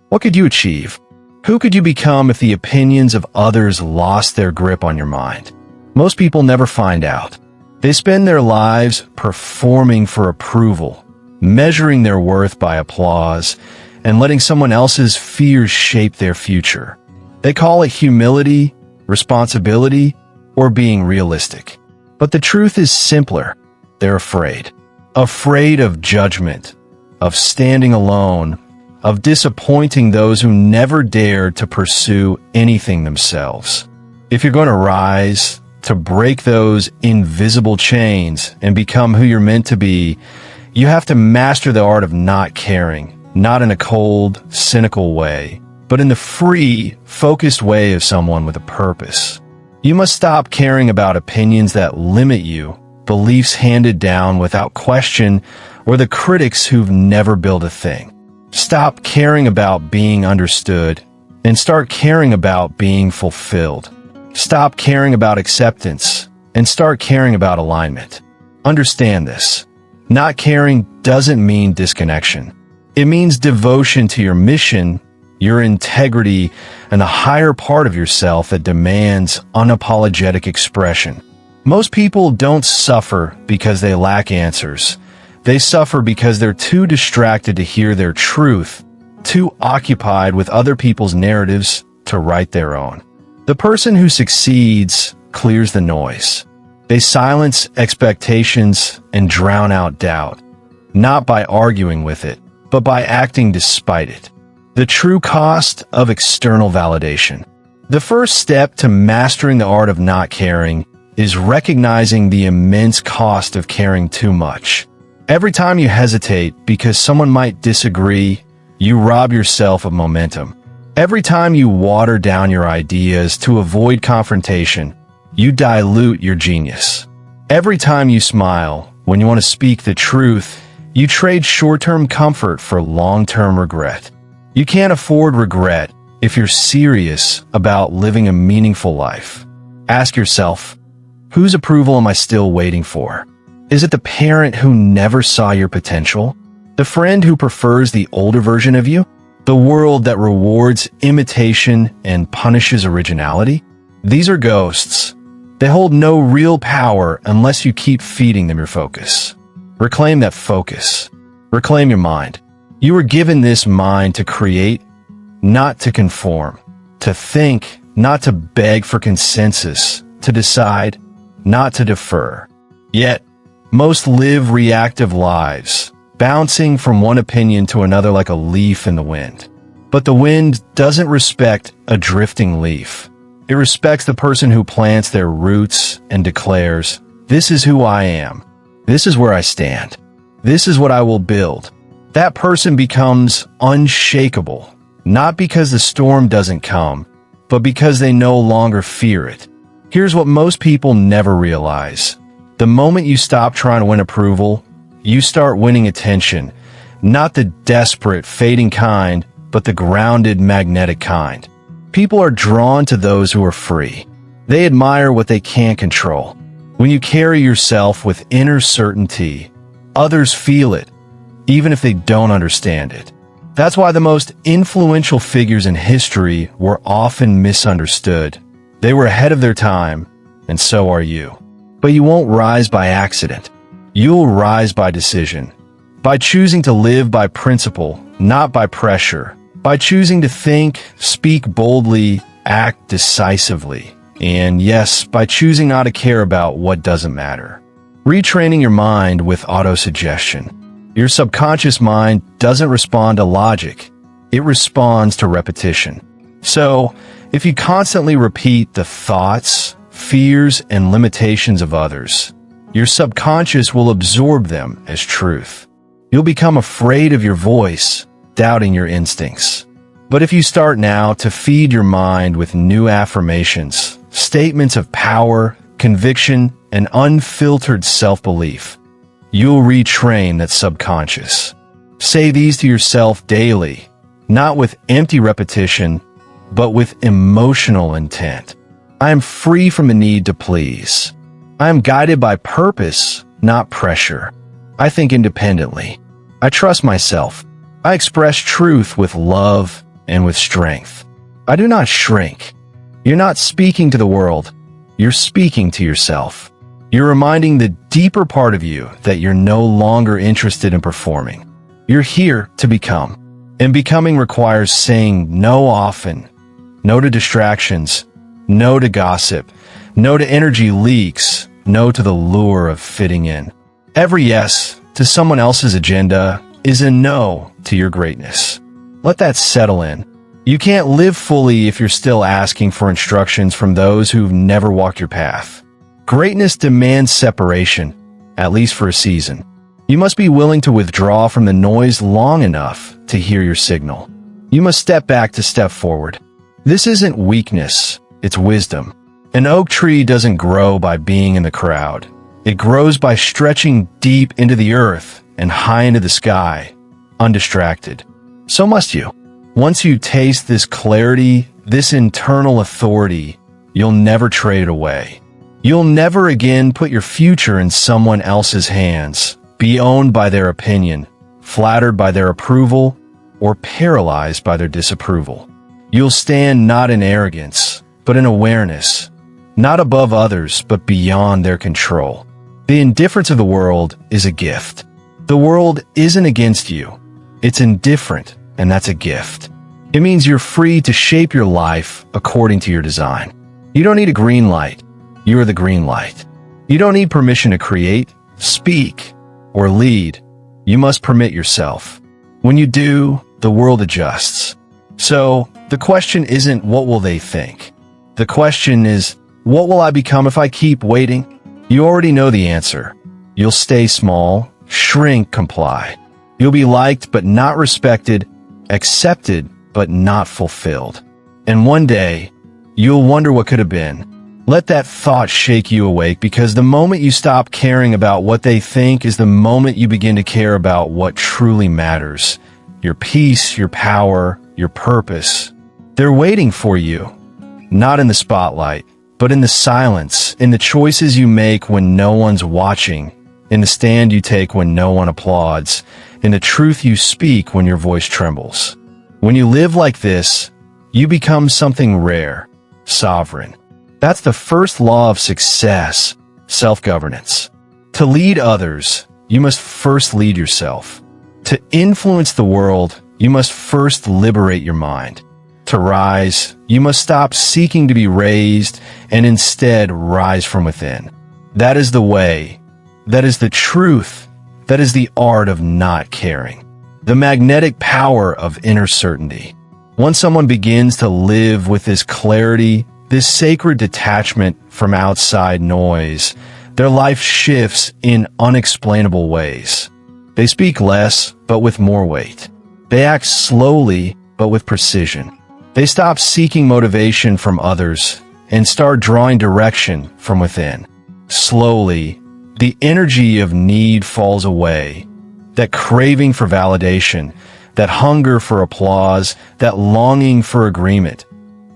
What could you achieve? Who could you become if the opinions of others lost their grip on your mind? Most people never find out. They spend their lives performing for approval, measuring their worth by applause, and letting someone else's fears shape their future. They call it humility, responsibility, or being realistic. But the truth is simpler. They're afraid. Afraid of judgment, of standing alone, of disappointing those who never dared to pursue anything themselves. If you're going to rise, to break those invisible chains and become who you're meant to be, you have to master the art of not caring, not in a cold, cynical way, but in the free, focused way of someone with a purpose. You must stop caring about opinions that limit you, beliefs handed down without question, or the critics who've never built a thing. Stop caring about being understood and start caring about being fulfilled. Stop caring about acceptance and start caring about alignment. Understand this. Not caring doesn't mean disconnection. It means devotion to your mission, your integrity, and the higher part of yourself that demands unapologetic expression. Most people don't suffer because they lack answers. They suffer because they're too distracted to hear their truth, too occupied with other people's narratives to write their own. The person who succeeds clears the noise. They silence expectations and drown out doubt, not by arguing with it, but by acting despite it. The true cost of external validation. The first step to mastering the art of not caring is recognizing the immense cost of caring too much. Every time you hesitate because someone might disagree, you rob yourself of momentum. Every time you water down your ideas to avoid confrontation, you dilute your genius. Every time you smile when you want to speak the truth, you trade short-term comfort for long-term regret. You can't afford regret if you're serious about living a meaningful life. Ask yourself, whose approval am I still waiting for? Is it the parent who never saw your potential? The friend who prefers the older version of you? The world that rewards imitation and punishes originality? These are ghosts. They hold no real power unless you keep feeding them your focus. Reclaim that focus. Reclaim your mind. You were given this mind to create, not to conform. To think, not to beg for consensus. To decide, not to defer. Yet, most live reactive lives, bouncing from one opinion to another like a leaf in the wind. But the wind doesn't respect a drifting leaf. It respects the person who plants their roots and declares, "This is who I am. This is where I stand. This is what I will build." That person becomes unshakable, not because the storm doesn't come, but because they no longer fear it. Here's what most people never realize. The moment you stop trying to win approval, you start winning attention, not the desperate, fading kind, but the grounded, magnetic kind. People are drawn to those who are free. They admire what they can't control. When you carry yourself with inner certainty, others feel it, even if they don't understand it. That's why the most influential figures in history were often misunderstood. They were ahead of their time, and so are you. But you won't rise by accident. You'll rise by decision. By choosing to live by principle, not by pressure. By choosing to think, speak boldly, act decisively. And yes, by choosing not to care about what doesn't matter. Retraining your mind with autosuggestion. Your subconscious mind doesn't respond to logic. It responds to repetition. So, if you constantly repeat the thoughts, fears, and limitations of others, your subconscious will absorb them as truth. You'll become afraid of your voice, doubting your instincts. But if you start now to feed your mind with new affirmations, statements of power, conviction, and unfiltered self-belief, you'll retrain that subconscious. Say these to yourself daily, not with empty repetition, but with emotional intent. I am free from the need to please. I am guided by purpose, not pressure. I think independently. I trust myself. I express truth with love, and with strength. I do not shrink. You're not speaking to the world. You're speaking to yourself. You're reminding the deeper part of you that you're no longer interested in performing. You're here to become. And becoming requires saying no often. No to distractions. No to gossip. No to energy leaks. No to the lure of fitting in. Every yes to someone else's agenda is a no to your greatness. Let that settle in. You can't live fully if you're still asking for instructions from those who've never walked your path. Greatness demands separation, at least for a season. You must be willing to withdraw from the noise long enough to hear your signal. You must step back to step forward. This isn't weakness, it's wisdom. An oak tree doesn't grow by being in the crowd. It grows by stretching deep into the earth and high into the sky, undistracted. So must you. Once you taste this clarity, this internal authority, you'll never trade it away. You'll never again put your future in someone else's hands, be owned by their opinion, flattered by their approval, or paralyzed by their disapproval. You'll stand not in arrogance, but in awareness, not above others, but beyond their control. The indifference of the world is a gift. The world isn't against you. It's indifferent, and that's a gift. It means you're free to shape your life according to your design. You don't need a green light. You are the green light. You don't need permission to create, speak, or lead. You must permit yourself. When you do, the world adjusts. So, the question isn't what will they think? The question is, what will I become if I keep waiting? You already know the answer. You'll stay small, shrink, comply. You'll be liked but not respected, accepted but not fulfilled. And one day, you'll wonder what could have been. Let that thought shake you awake, because the moment you stop caring about what they think is the moment you begin to care about what truly matters. Your peace, your power, your purpose. They're waiting for you, not in the spotlight, but in the silence, in the choices you make when no one's watching, in the stand you take when no one applauds, in the truth you speak when your voice trembles. When you live like this, you become something rare, sovereign. That's the first law of success, self-governance. To lead others, you must first lead yourself. To influence the world, you must first liberate your mind. To rise, you must stop seeking to be raised and instead rise from within. That is the way. That is the truth. That is the art of not caring. The magnetic power of inner certainty. Once someone begins to live with this clarity, this sacred detachment from outside noise, their life shifts in unexplainable ways. They speak less, but with more weight. They act slowly, but with precision. They stop seeking motivation from others and start drawing direction from within. Slowly, the energy of need falls away. That craving for validation, that hunger for applause, that longing for agreement,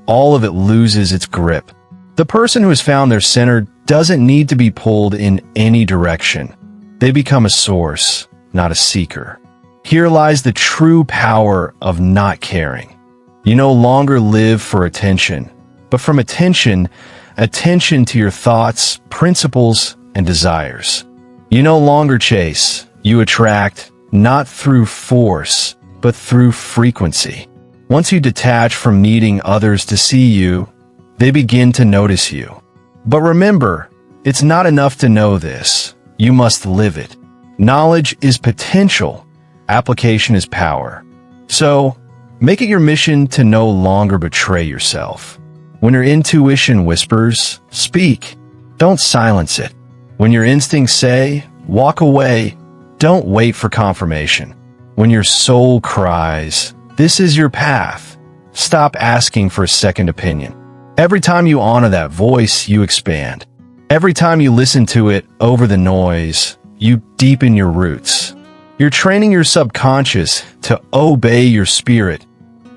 all of it loses its grip. The person who has found their center doesn't need to be pulled in any direction. They become a source, not a seeker. Here lies the true power of not caring. You no longer live for attention, but from attention to your thoughts, principles, and desires. You no longer chase, you attract, not through force, but through frequency. Once you detach from needing others to see you, they begin to notice you. But remember, it's not enough to know this. You must live it. Knowledge is potential. Application is power. So, make it your mission to no longer betray yourself. When your intuition whispers, speak. Don't silence it. When your instincts say, walk away, don't wait for confirmation. When your soul cries, this is your path, stop asking for a second opinion. Every time you honor that voice, you expand. Every time you listen to it over the noise, you deepen your roots. You're training your subconscious to obey your spirit,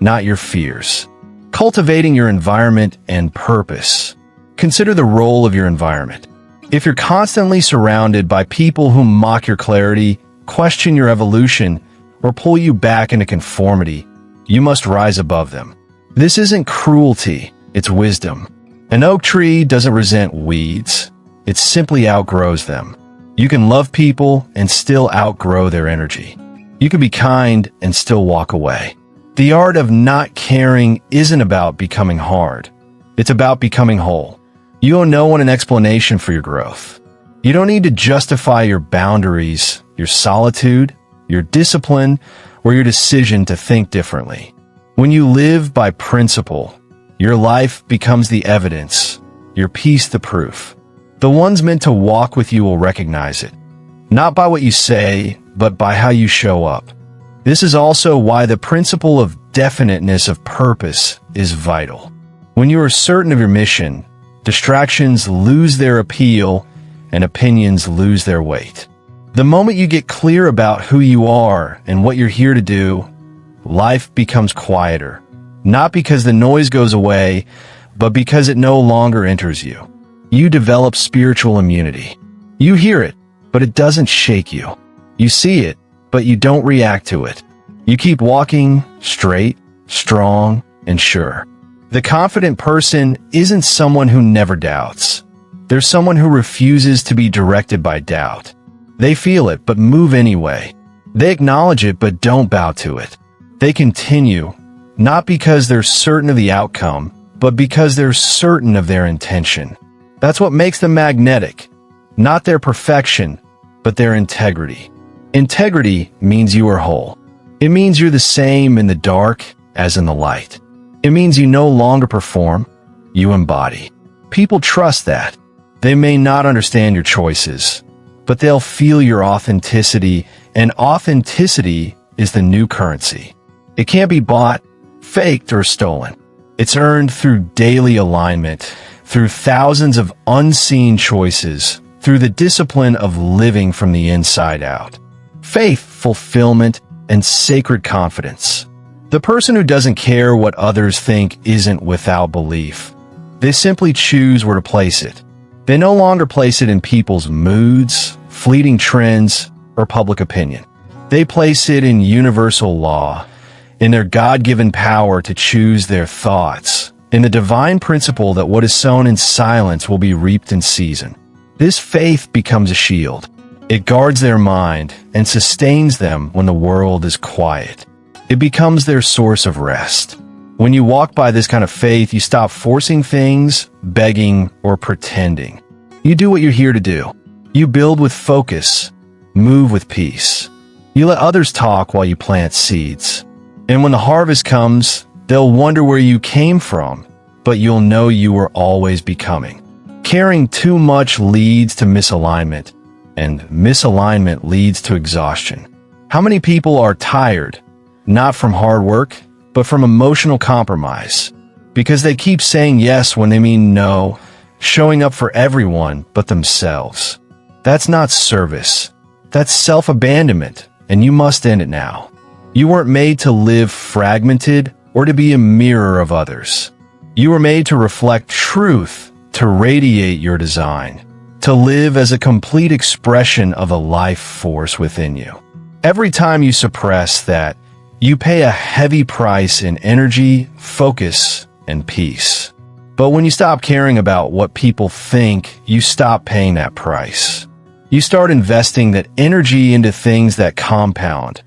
not your fears. Cultivating your environment and purpose. Consider the role of your environment. If you're constantly surrounded by people who mock your clarity, question your evolution, or pull you back into conformity, you must rise above them. This isn't cruelty, it's wisdom. An oak tree doesn't resent weeds, it simply outgrows them. You can love people and still outgrow their energy. You can be kind and still walk away. The art of not caring isn't about becoming hard. It's about becoming whole. You owe no one an explanation for your growth. You don't need to justify your boundaries, your solitude, your discipline, or your decision to think differently. When you live by principle, your life becomes the evidence, your peace the proof. The ones meant to walk with you will recognize it, not by what you say, but by how you show up. This is also why the principle of definiteness of purpose is vital. When you are certain of your mission, distractions lose their appeal and opinions lose their weight. The moment you get clear about who you are and what you're here to do, life becomes quieter, not because the noise goes away, but because it no longer enters you. You develop spiritual immunity. You hear it, but it doesn't shake you. You see it, but you don't react to it. You keep walking straight, strong, and sure. The confident person isn't someone who never doubts. They're someone who refuses to be directed by doubt. They feel it, but move anyway. They acknowledge it, but don't bow to it. They continue, not because they're certain of the outcome, but because they're certain of their intention. That's what makes them magnetic. Not their perfection, but their integrity. Integrity means you are whole. It means you're the same in the dark as in the light. It means you no longer perform, you embody. People trust that. They may not understand your choices, but they'll feel your authenticity, and authenticity is the new currency. It can't be bought, faked, or stolen. It's earned through daily alignment, through thousands of unseen choices, through the discipline of living from the inside out. Faith, fulfillment, and sacred confidence. The person who doesn't care what others think isn't without belief. They simply choose where to place it. They no longer place it in people's moods, fleeting trends, or public opinion. They place it in universal law, in their God-given power to choose their thoughts, in the divine principle that what is sown in silence will be reaped in season. This faith becomes a shield. It guards their mind and sustains them when the world is quiet. It becomes their source of rest. When you walk by this kind of faith, you stop forcing things, begging, or pretending. You do what you're here to do. You build with focus, move with peace. You let others talk while you plant seeds. And when the harvest comes, they'll wonder where you came from, but you'll know you were always becoming. Caring too much leads to misalignment, and misalignment leads to exhaustion. How many people are tired, not from hard work, but from emotional compromise, because they keep saying yes when they mean no, showing up for everyone but themselves. That's not service. That's self-abandonment, and you must end it now. You weren't made to live fragmented or to be a mirror of others. You were made to reflect truth, to radiate your design, to live as a complete expression of the life force within you. Every time you suppress that, you pay a heavy price in energy, focus, and peace. But when you stop caring about what people think, you stop paying that price. You start investing that energy into things that compound.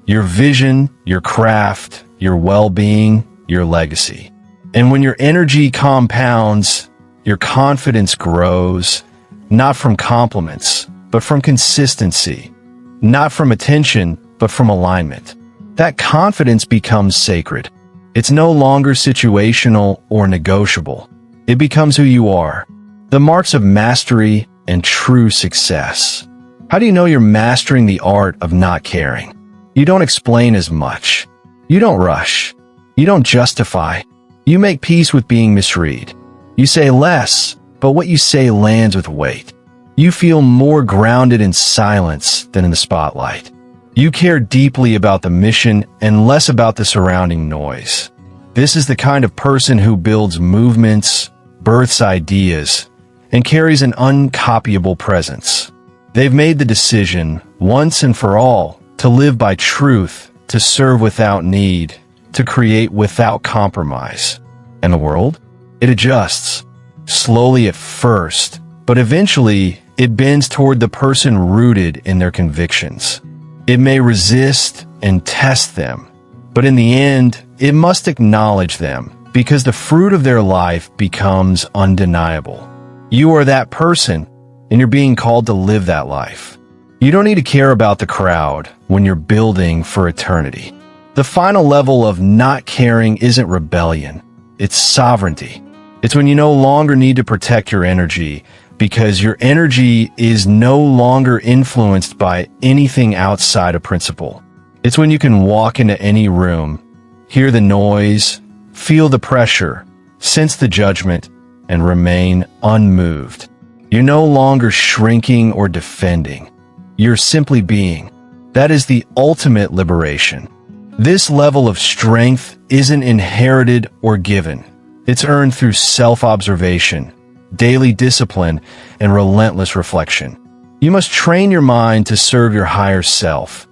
Your vision, your craft, your well-being, your legacy. And when your energy compounds, your confidence grows, not from compliments, but from consistency. Not from attention, but from alignment. That confidence becomes sacred. It's no longer situational or negotiable. It becomes who you are. The marks of mastery and true success. How do you know you're mastering the art of not caring? You don't explain as much. You don't rush. You don't justify. You make peace with being misread. You say less, but what you say lands with weight. You feel more grounded in silence than in the spotlight. You care deeply about the mission and less about the surrounding noise. This is the kind of person who builds movements, births ideas, and carries an uncopyable presence. They've made the decision, once and for all, to live by truth, to serve without need, to create without compromise. And the world? It adjusts. Slowly at first, but eventually it bends toward the person rooted in their convictions. It may resist and test them, but in the end, it must acknowledge them because the fruit of their life becomes undeniable. You are that person, and you're being called to live that life. You don't need to care about the crowd when you're building for eternity. The final level of not caring isn't rebellion, it's sovereignty. It's when you no longer need to protect your energy because your energy is no longer influenced by anything outside of principle. It's when you can walk into any room, hear the noise, feel the pressure, sense the judgment, and remain unmoved. You're no longer shrinking or defending. You're simply being. That is the ultimate liberation. This level of strength isn't inherited or given. It's earned through self-observation, daily discipline, and relentless reflection. You must train your mind to serve your higher self,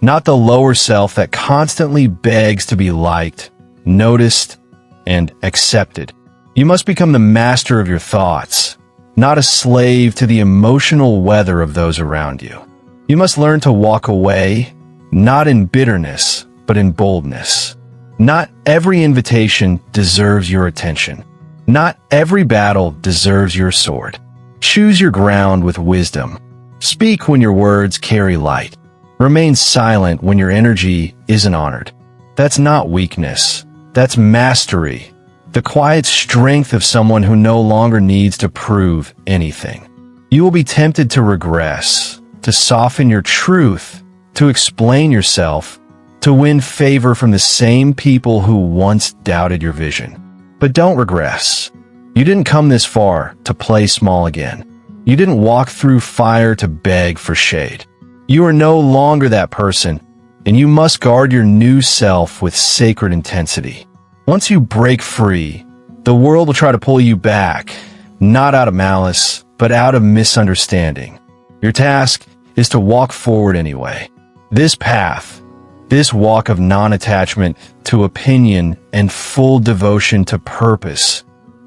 not the lower self that constantly begs to be liked, noticed, and accepted. You must become the master of your thoughts, not a slave to the emotional weather of those around you. You must learn to walk away, not in bitterness, but in boldness. Not every invitation deserves your attention. Not every battle deserves your sword. Choose your ground with wisdom. Speak when your words carry light. Remain silent when your energy isn't honored. That's not weakness. That's mastery. The quiet strength of someone who no longer needs to prove anything. You will be tempted to regress, to soften your truth, to explain yourself, to win favor from the same people who once doubted your vision. But don't regress. You didn't come this far to play small again. You didn't walk through fire to beg for shade. You are no longer that person, and you must guard your new self with sacred intensity. Once you break free, the world will try to pull you back, not out of malice, but out of misunderstanding. Your task is to walk forward anyway. This path, this walk of non-attachment to opinion and full devotion to purpose,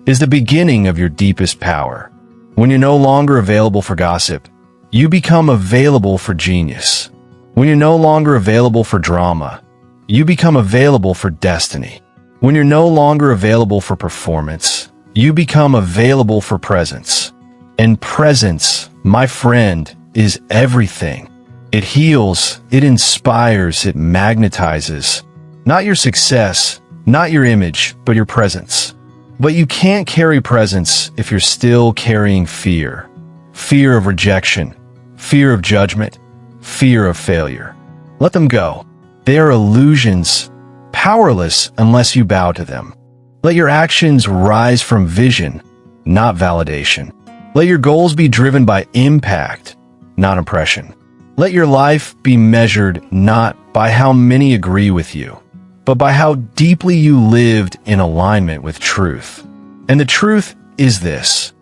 is the beginning of your deepest power. When you're no longer available for gossip, you become available for genius. When you're no longer available for drama, you become available for destiny. When you're no longer available for performance, you become available for presence. And presence, my friend, is everything. It heals, it inspires, it magnetizes. Not your success, not your image, but your presence. But you can't carry presence if you're still carrying fear. Fear of rejection, fear of judgment, fear of failure. Let them go. They are illusions, powerless unless you bow to them. Let your actions rise from vision, not validation. Let your goals be driven by impact, not impression. Let your life be measured not by how many agree with you, but by how deeply you lived in alignment with truth. And the truth is this: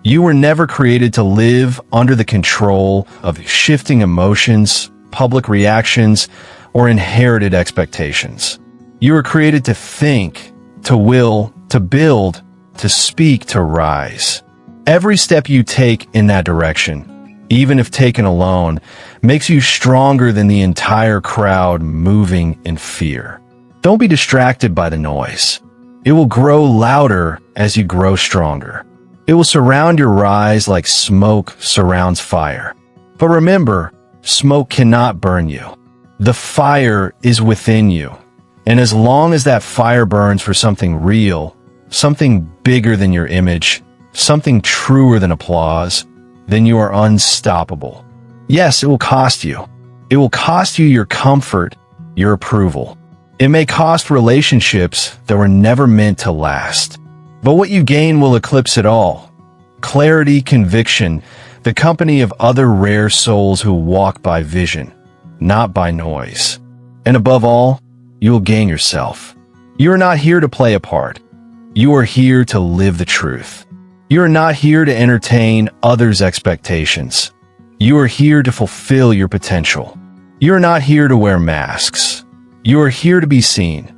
you were never created to live under the control of shifting emotions, public reactions, or inherited expectations. You were created to think, to will, to build, to speak, to rise. Every step you take in that direction, even if taken alone, makes you stronger than the entire crowd moving in fear. Don't be distracted by the noise. It will grow louder as you grow stronger. It will surround your rise like smoke surrounds fire. But remember, smoke cannot burn you. The fire is within you. And as long as that fire burns for something real, something bigger than your image, something truer than applause, then you are unstoppable. Yes, it will cost you. It will cost you your comfort, your approval. It may cost relationships that were never meant to last. But what you gain will eclipse it all. Clarity, conviction, the company of other rare souls who walk by vision, not by noise. And above all, you will gain yourself. You are not here to play a part. You are here to live the truth. You are not here to entertain others' expectations. You are here to fulfill your potential. You are not here to wear masks. You are here to be seen,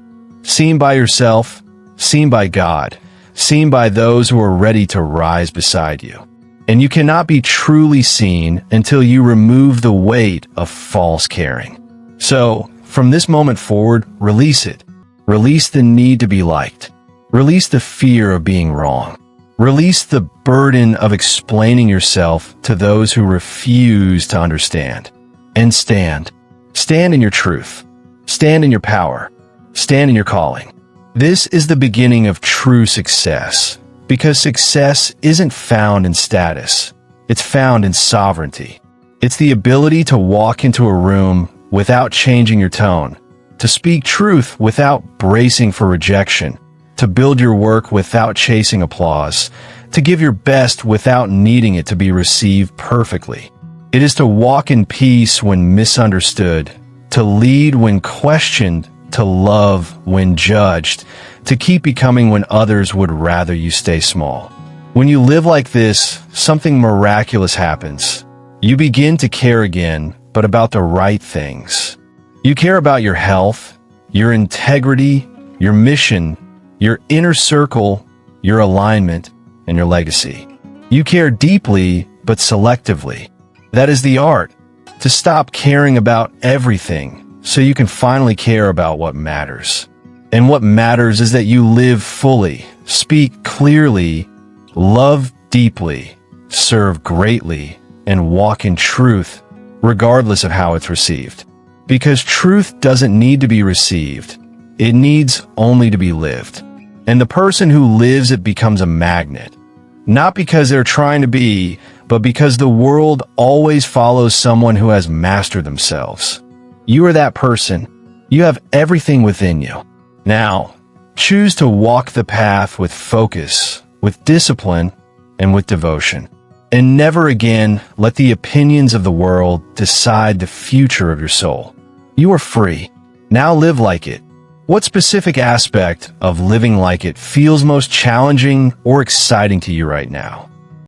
Seen by yourself, seen by God, seen by those who are ready to rise beside you. And you cannot be truly seen until you remove the weight of false caring. So, from this moment forward, release it. Release the need to be liked. Release the fear of being wrong. Release the burden of explaining yourself to those who refuse to understand. And stand. Stand in your truth. Stand in your power. Stand in your calling. This is the beginning of true success, because success isn't found in status. It's found in sovereignty. It's the ability to walk into a room without changing your tone, to speak truth without bracing for rejection, to build your work without chasing applause, to give your best without needing it to be received perfectly. It is to walk in peace when misunderstood, to lead when questioned, to love when judged, to keep becoming when others would rather you stay small. When you live like this, something miraculous happens. You begin to care again, but about the right things. You care about your health, your integrity, your mission, your inner circle, your alignment, and your legacy. You care deeply, but selectively. That is the art, to stop caring about everything so you can finally care about what matters. And what matters is that you live fully, speak clearly, love deeply, serve greatly, and walk in truth, regardless of how it's received. Because truth doesn't need to be received. It needs only to be lived. And the person who lives it becomes a magnet. Not because they're trying to be, but because the world always follows someone who has mastered themselves. You are that person. You have everything within you. Now, choose to walk the path with focus, with discipline, and with devotion. And never again let the opinions of the world decide the future of your soul. You are free. Now live like it. What specific aspect of living like it feels most challenging or exciting to you right now?